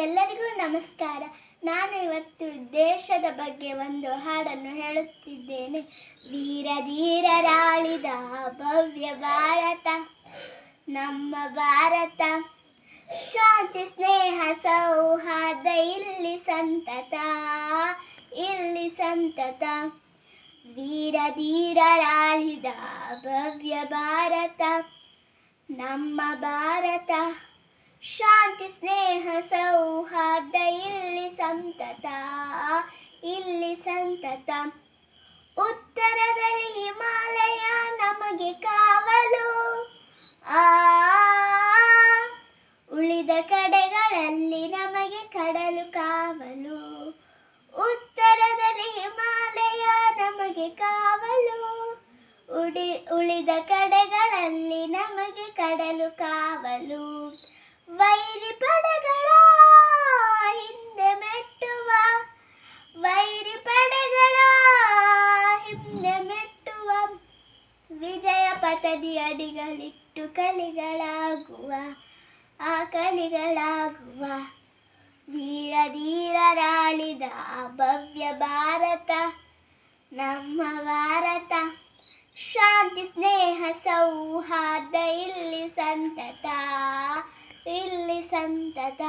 ಎಲ್ಲರಿಗೂ ನಮಸ್ಕಾರ. ನಾನು ಇವತ್ತು ದೇಶದ ಬಗ್ಗೆ ಒಂದು ಹಾಡನ್ನು ಹೇಳುತ್ತಿದ್ದೇನೆ. ವೀರ ಧೀರರಾಳಿದ ಭವ್ಯ ಭಾರತ ನಮ್ಮ ಭಾರತ, ಶಾಂತಿ ಸ್ನೇಹ ಸೌಹಾರ್ದ ಇಲ್ಲಿ ಸಂತತ, ಇಲ್ಲಿ ಸಂತತ. ವೀರ ಧೀರರಾಳಿದ ಭವ್ಯ ಭಾರತ ನಮ್ಮ ಭಾರತ, ಶಾಂತಿ ಸ್ನೇಹ ಸೌಹಾರ್ದ ಇಲ್ಲಿ ಸಂತತ, ಇಲ್ಲಿ ಸಂತತ. ಉತ್ತರದಲ್ಲಿ ಹಿಮಾಲಯ ನಮಗೆ ಕಾವಲು, ಉಳಿದ ಕಡೆಗಳಲ್ಲಿ ನಮಗೆ ಕಡಲು ಕಾವಲು. ಉತ್ತರದಲ್ಲಿ ಹಿಮಾಲಯ ನಮಗೆ ಕಾವಲು, ಉಳಿದ ಕಡೆಗಳಲ್ಲಿ ನಮಗೆ ಕಡಲು ಕಾವಲು. ವೈರಿ ಪಡೆಗಳ ಹಿಂದೆ ಮೆಟ್ಟುವ, ವೈರಿ ಪಡೆಗಳ ಹಿಂದೆ ಮೆಟ್ಟುವ, ವಿಜಯ ಪಥದಿ ಅಡಿಗಳಿಟ್ಟು ಕಲಿಗಳಾಗುವ, ಆ ಕಲಿಗಳಾಗುವ. ವೀರ ಧೀರರಾಳಿದ ಭವ್ಯ ಭಾರತ ನಮ್ಮ ಭಾರತ, ಶಾಂತಿ ಸ್ನೇಹ ಸೌಹಾರ್ದ ಇಲ್ಲಿ ಸಂತತ, ಇಲ್ಲಿ ಸಂತತ.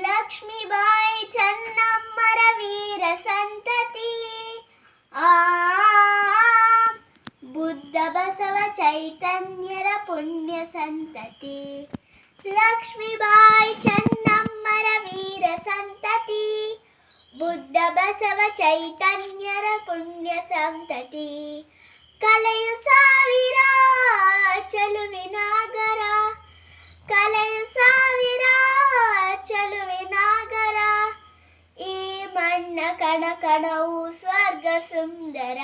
ಲಕ್ಷ್ಮೀಬಾಯಿ ಚೆನ್ನಮ್ಮರ ವೀರ ಸಂತತಿ, ಬುದ್ಧ ಬಸವ ಚೈತನ್ಯರ ಪುಣ್ಯ ಸಂತತಿ. ಲಕ್ಷ್ಮೀಬಾಯಿ ಚೆನ್ನಮ್ಮರ ವೀರ ಸಂತತಿ, ಬುದ್ಧ ಬಸವ ಚೈತನ್ಯರ ಪುಣ್ಯ ಸಂತತಿ. ಕಲೆಯು ಸಾವಿರ ಚೆಲುವಿನಾಗರ, ಕಲೆಯು ಸಾವಿರ ಚೆಲುವಿನಾಗರ, ಈ ಮಣ್ಣ ಕಣ ಕಣವು ಸ್ವರ್ಗ ಸುಂದರ,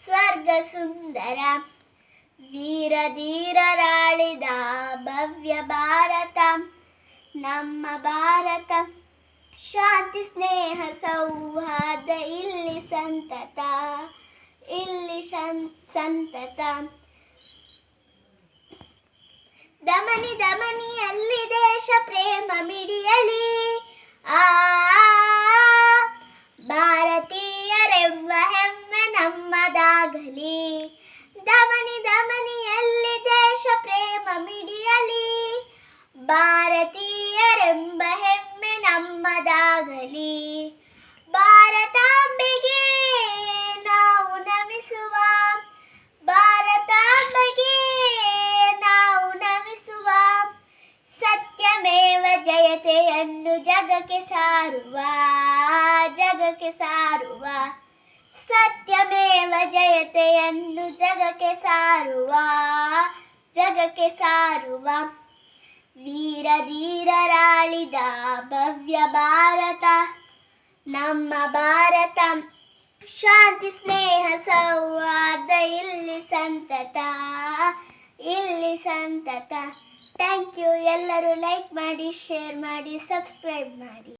ಸ್ವರ್ಗ ಸುಂದರ. ವೀರ ಧೀರರಾಳಿದ ಭವ್ಯ ಭಾರತ ನಮ್ಮ ಭಾರತ, ಶಾಂತಿ ಸ್ನೇಹ ಸೌಹಾರ್ದ ಇಲ್ಲಿ ಸಂತತ, ಇಲ್ಲಿ ಸಂತತ. ದಮನಿ ದಮನಿಯಲ್ಲಿ ದೇಶ ಪ್ರೇಮ ಮಿಡಿಯಲಿ, ಭಾರತೀಯರೆಂಬ ಹೆಮ್ಮೆ ನಮ್ಮದಾಗಲಿ. ದಮನಿ ದಮನಿಯಲ್ಲಿ ದೇಶ ಪ್ರೇಮ ಮಿಡಿಯಲಿ, ಭಾರತೀಯರೆಂಬ ಹೆಮ್ಮೆ ನಮ್ಮದಾಗಲಿ. ಭಾರತಾಂಬೆಗೆ ನಾವು ನಮಿಸುವ, ಭಾರತಾಂಬೆಗೆ ನಾವು ನಮಿಸುವ, ಸತ್ಯಮೇವ ಜಯತೆಯನ್ನು ಜಗಕ್ಕೆ ಸಾರುವ, ಜಗಕ್ಕೆ ಸಾರುವ. ಸತ್ಯಮೇವ ಜಯತೆಯನ್ನು ಜಗಕ್ಕೆ ಸಾರುವ, ಜಗಕ್ಕೆ ಸಾರುವ. ವೀರ ಧೀರರಾಳಿದ ಭವ್ಯ ಭಾರತ ನಮ್ಮ ಭಾರತ, ಶಾಂತಿ ಸ್ನೇಹ ಸೌಹಾರ್ದ ಇಲ್ಲಿ ಸಂತತ, ಇಲ್ಲಿ ಸಂತತ. Thank you. ಎಲ್ಲರೂ ಲೈಕ್ ಮಾಡಿ, ಶೇರ್ ಮಾಡಿ, ಸಬ್ಸ್ಕ್ರೈಬ್ ಮಾಡಿ.